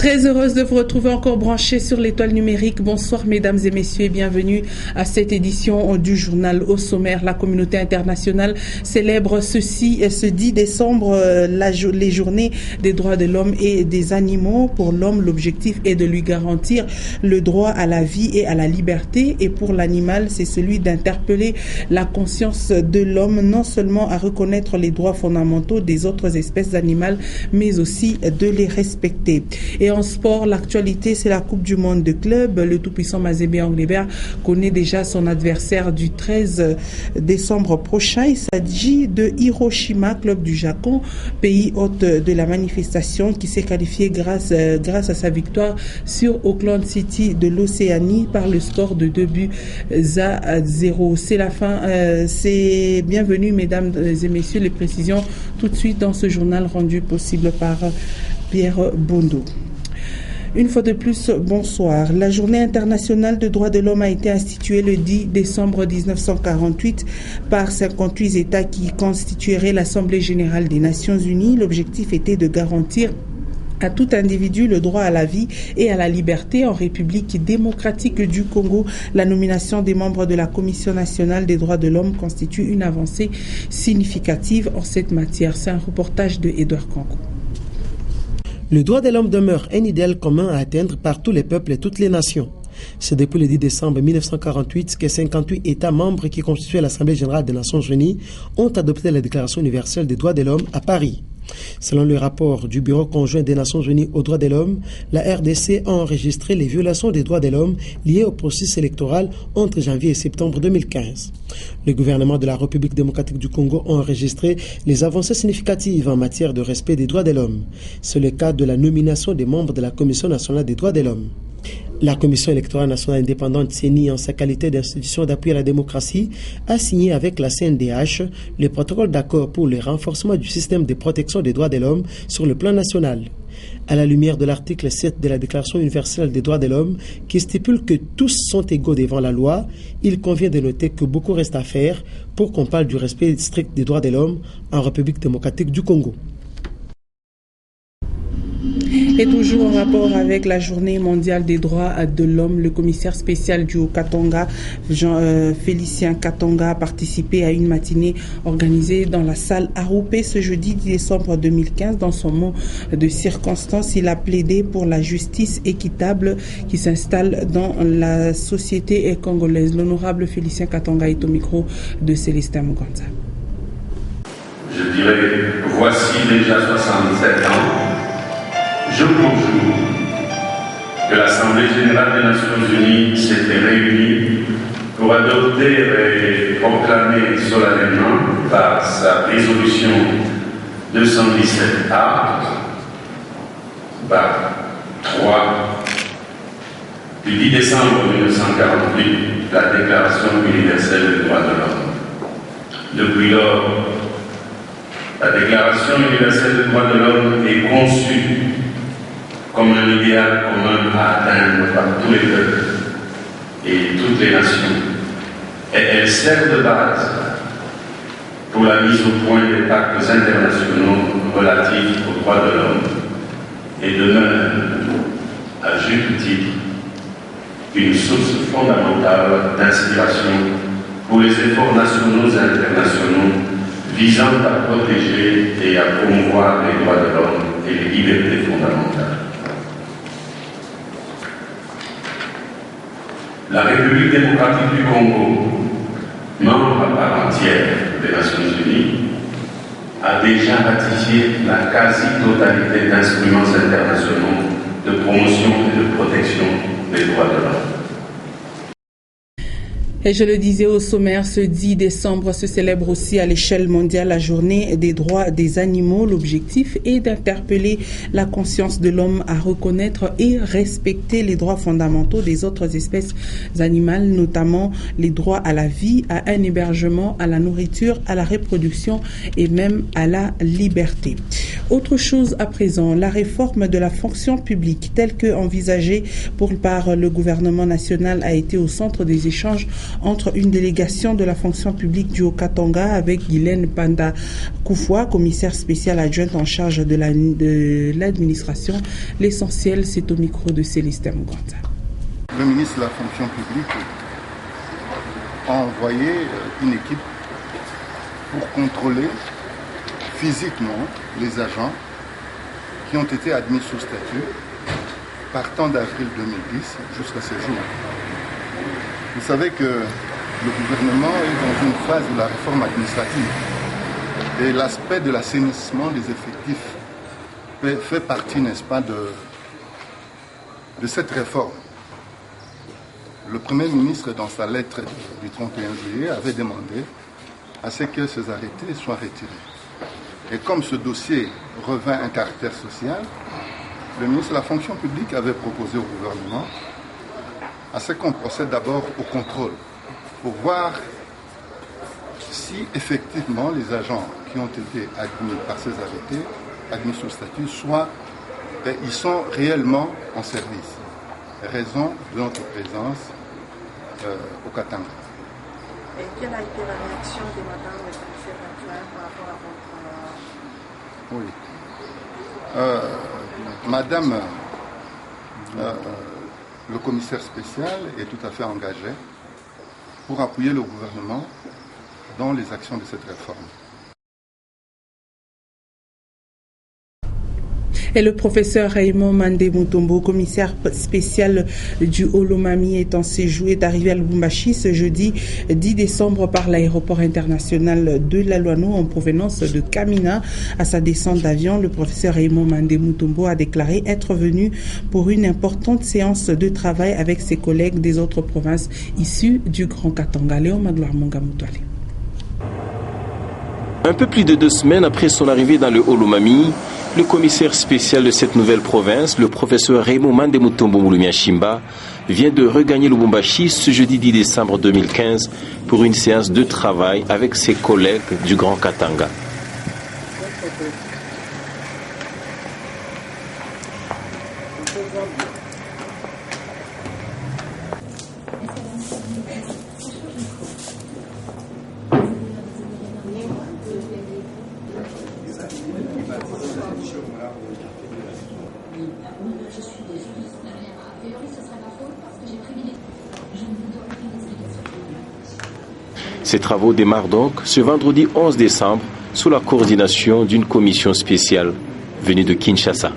Très heureuse de vous retrouver encore branchés sur l'étoile numérique. Bonsoir mesdames et messieurs et bienvenue à cette édition du journal. Au sommaire, la communauté internationale célèbre ce 10 décembre les journées des droits de l'homme et des animaux. Pour l'homme, l'objectif est de lui garantir le droit à la vie et à la liberté. Et pour l'animal, c'est celui d'interpeller la conscience de l'homme, non seulement à reconnaître les droits fondamentaux des autres espèces animales, mais aussi de les respecter. Et en sport, l'actualité, c'est la Coupe du Monde de club. Le tout-puissant Mazembe Anglebert connaît déjà son adversaire du 13 décembre prochain. Il s'agit de Hiroshima, club du Japon, pays hôte de la manifestation, qui s'est qualifié grâce à sa victoire sur Auckland City de l'Océanie par le score de 2-0. C'est la fin. C'est bienvenue, mesdames et messieurs. Les précisions tout de suite dans ce journal rendu possible par Pierre Bondo. Une fois de plus, bonsoir. La journée internationale des droits de l'homme a été instituée le 10 décembre 1948 par 58 États qui constitueraient l'Assemblée générale des Nations unies. L'objectif était de garantir à tout individu le droit à la vie et à la liberté en République démocratique du Congo. La nomination des membres de la Commission nationale des droits de l'homme constitue une avancée significative en cette matière. C'est un reportage de Edouard Kanko. Le droit de l'homme demeure un idéal commun à atteindre par tous les peuples et toutes les nations. C'est depuis le 10 décembre 1948 que 58 États membres qui constituaient l'Assemblée générale des Nations unies ont adopté la Déclaration universelle des droits de l'homme à Paris. Selon le rapport du Bureau conjoint des Nations unies aux droits de l'homme, la RDC a enregistré les violations des droits de l'homme liées au processus électoral entre janvier et septembre 2015. Le gouvernement de la République démocratique du Congo a enregistré les avancées significatives en matière de respect des droits de l'homme. C'est le cas de la nomination des membres de la Commission nationale des droits de l'homme. La Commission électorale nationale indépendante CENI, en sa qualité d'institution d'appui à la démocratie, a signé avec la CNDH le protocole d'accord pour le renforcement du système de protection des droits de l'homme sur le plan national. À la lumière de l'article 7 de la Déclaration universelle des droits de l'homme, qui stipule que tous sont égaux devant la loi, il convient de noter que beaucoup reste à faire pour qu'on parle du respect strict des droits de l'homme en République démocratique du Congo. Et toujours en rapport avec la journée mondiale des droits de l'homme, le commissaire spécial du Haut-Katanga, Félicien Katonga, a participé à une matinée organisée dans la salle Aroupé ce jeudi 10 décembre 2015. Dans son mot de circonstance, il a plaidé pour la justice équitable qui s'installe dans la société congolaise. L'honorable Félicien Katonga est au micro de Célestin Muganza. Je dirais, voici déjà 67 ans, jour pour jour, que l'Assemblée générale des Nations unies s'était réunie pour adopter et proclamer solennellement par sa résolution 217A par 3 du 10 décembre 1948 la Déclaration universelle des droits de l'homme. Depuis lors, la Déclaration universelle des droits de l'homme est conçue comme un idéal commun à atteindre par tous les peuples et toutes les nations. Et elle sert de base pour la mise au point des pactes internationaux relatifs aux droits de l'homme et demeure, à juste titre, une source fondamentale d'inspiration pour les efforts nationaux et internationaux visant à protéger et à promouvoir les droits de l'homme et les libertés fondamentales. La République démocratique du Congo, membre à part entière des Nations unies, a déjà ratifié la quasi-totalité d'instruments internationaux de promotion et de protection des droits de l'homme. Et je le disais au sommaire, ce 10 décembre se célèbre aussi à l'échelle mondiale la journée des droits des animaux. L'objectif est d'interpeller la conscience de l'homme à reconnaître et respecter les droits fondamentaux des autres espèces animales, notamment les droits à la vie, à un hébergement, à la nourriture, à la reproduction et même à la liberté. Autre chose à présent, la réforme de la fonction publique telle que envisagée par le gouvernement national a été au centre des échanges entre une délégation de la fonction publique du Haut-Katanga avec Guylaine Panda Koufoua, commissaire spéciale adjointe en charge de l'administration. L'essentiel, c'est au micro de Célestin Muganda. Le ministre de la fonction publique a envoyé une équipe pour contrôler physiquement les agents qui ont été admis sous statut partant d'avril 2010 jusqu'à ce jour. Vous savez que le gouvernement est dans une phase de la réforme administrative et l'aspect de l'assainissement des effectifs fait partie, n'est-ce pas, de cette réforme. Le Premier ministre, dans sa lettre du 31 juillet, avait demandé à ce que ces arrêtés soient retirés. Et comme ce dossier revêt un caractère social, le ministre de la fonction publique avait proposé au gouvernement à ce qu'on procède d'abord au contrôle pour voir si effectivement les agents qui ont été admis par ces arrêtés, admis sous statut, ils sont réellement en service. Raison de notre présence au Katanga. Et quelle a été la réaction de madame le commissaire adjoint par rapport à votre... Oui. Madame le commissaire spécial est tout à fait engagé pour appuyer le gouvernement dans les actions de cette réforme. Et le professeur Raymond Mandé Mutombo, commissaire spécial du Olomami, est arrivé à Lubumbashi ce jeudi 10 décembre par l'aéroport international de Laluano en provenance de Kamina. À sa descente d'avion, le professeur Raymond Mandé Mutombo a déclaré être venu pour une importante séance de travail avec ses collègues des autres provinces issues du Grand Katanga. Léon Magloire Mongamutwale. Un peu plus de 2 semaines après son arrivée dans le Olomami, le commissaire spécial de cette nouvelle province, le professeur Raymond Mandé Mutombo Mulumiachimba, vient de regagner Lubumbashi ce jeudi 10 décembre 2015 pour une séance de travail avec ses collègues du Grand Katanga. Ces travaux démarrent donc ce vendredi 11 décembre sous la coordination d'une commission spéciale venue de Kinshasa.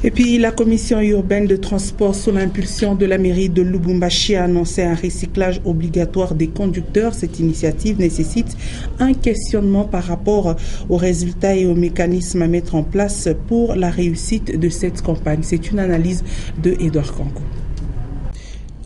Et puis la commission urbaine de transport sous l'impulsion de la mairie de Lubumbashi a annoncé un recyclage obligatoire des conducteurs. Cette initiative nécessite un questionnement par rapport aux résultats et aux mécanismes à mettre en place pour la réussite de cette campagne. C'est une analyse de Edouard Kanko.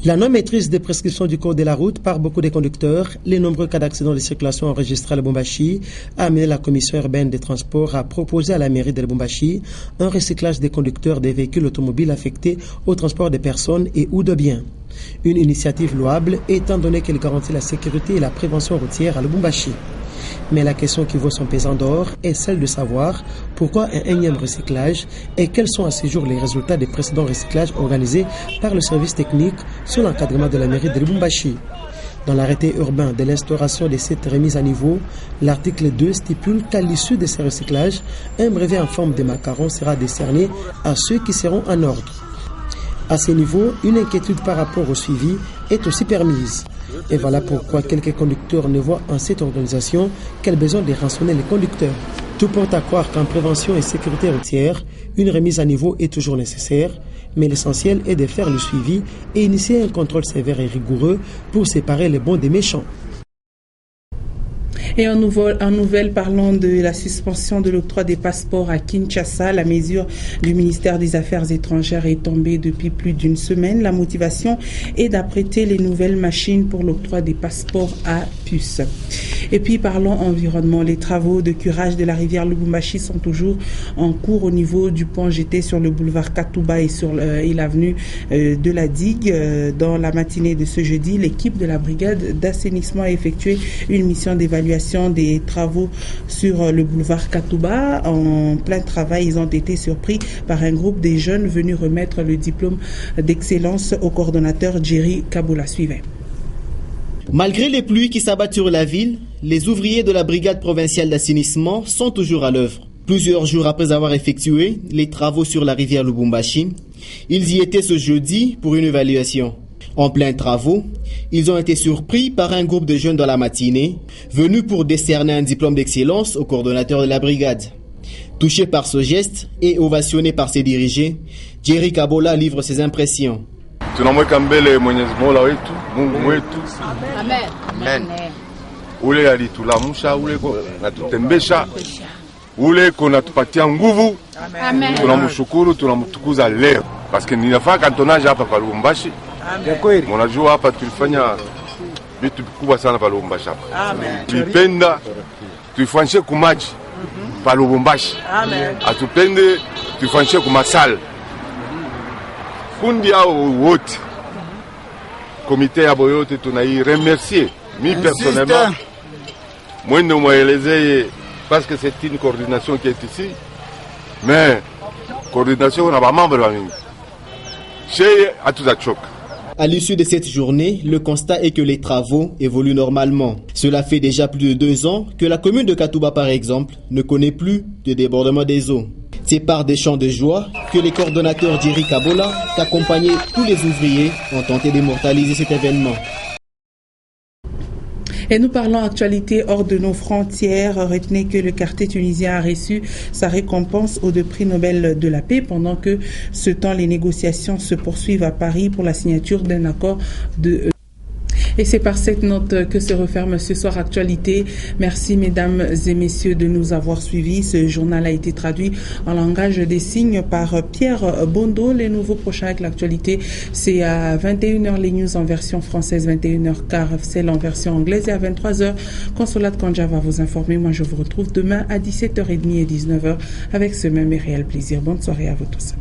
La non-maîtrise des prescriptions du code de la route par beaucoup de conducteurs, les nombreux cas d'accidents de circulation enregistrés à Lubumbashi a amené la commission urbaine des transports à proposer à la mairie de Lubumbashi un recyclage des conducteurs des véhicules automobiles affectés au transport des personnes et ou de biens. Une initiative louable étant donné qu'elle garantit la sécurité et la prévention routière à Lubumbashi. Mais la question qui vaut son pesant d'or est celle de savoir pourquoi un énième recyclage et quels sont à ce jour les résultats des précédents recyclages organisés par le service technique sous l'encadrement de la mairie de Lubumbashi. Dans l'arrêté urbain de l'instauration de cette remise à niveau, l'article 2 stipule qu'à l'issue de ces recyclages, un brevet en forme de macaron sera décerné à ceux qui seront en ordre. À ce niveau, une inquiétude par rapport au suivi est aussi permise. Et voilà pourquoi quelques conducteurs ne voient en cette organisation qu'elle a besoin de rançonner les conducteurs. Tout porte à croire qu'en prévention et sécurité routière, une remise à niveau est toujours nécessaire, mais l'essentiel est de faire le suivi et initier un contrôle sévère et rigoureux pour séparer les bons des méchants. Et en nouvelle, parlons de la suspension de l'octroi des passeports à Kinshasa. La mesure du ministère des Affaires étrangères est tombée depuis plus d'une semaine. La motivation est d'apprêter les nouvelles machines pour l'octroi des passeports à puce. Et puis parlons environnement. Les travaux de curage de la rivière Lubumbashi sont toujours en cours au niveau du pont jeté sur le boulevard Katouba et sur l'avenue de la digue. Dans la matinée de ce jeudi, l'équipe de la brigade d'assainissement a effectué une mission d'évaluation l'inauguration des travaux sur le boulevard Katouba. En plein travail, ils ont été surpris par un groupe de jeunes venus remettre le diplôme d'excellence au coordonnateur Jerry Kabola. Suivez. Malgré les pluies qui s'abattent sur la ville, les ouvriers de la brigade provinciale d'assainissement sont toujours à l'œuvre. Plusieurs jours après avoir effectué les travaux sur la rivière Lubumbashi, ils y étaient ce jeudi pour une évaluation. En plein travaux, ils ont été surpris par un groupe de jeunes dans la matinée, venus pour décerner un diplôme d'excellence au coordonnateur de la brigade. Touché par ce geste et ovationné par ses dirigés, Jerry Kabola livre ses impressions. Ule kunatupatia nguvu, tunamshukuru, tunamtukuza leo paske ninafaa kantonaje hapa pa Lubumbashi. Mnajua hapa tulifanya vitu vikubwa sana pa Lubumbashi hapa. Tulipenda tuifanishe kumaji pa Lubumbashi. Atupende tuifanishe kumasal. Kundi hao wote komite ya boyote tunai remercier. Mi personnellement mwende mwaelezeye parce que c'est une coordination qui est ici, mais coordination on n'a pas membre chez Atuzachok. À l'issue de cette journée, le constat est que les travaux évoluent normalement. Cela fait déjà plus de 2 ans que la commune de Katouba, par exemple, ne connaît plus de débordement des eaux. C'est par des chants de joie que les coordonnateurs Jerry Kabola, accompagnés tous les ouvriers, ont tenté d'immortaliser cet événement. Et nous parlons actualité hors de nos frontières. Retenez que le quartier tunisien a reçu sa récompense au prix Nobel de la paix pendant que ce temps les négociations se poursuivent à Paris pour la signature d'un accord de... Et c'est par cette note que se referme ce soir Actualité. Merci mesdames et messieurs de nous avoir suivis. Ce journal a été traduit en langage des signes par Pierre Bondo. Les nouveaux prochains avec l'actualité, c'est à 21h les news en version française, 21h15 celle en version anglaise et à 23h, Consolate Kanja va vous informer. Moi je vous retrouve demain à 17h30 et 19h avec ce même et réel plaisir. Bonne soirée à vous tous.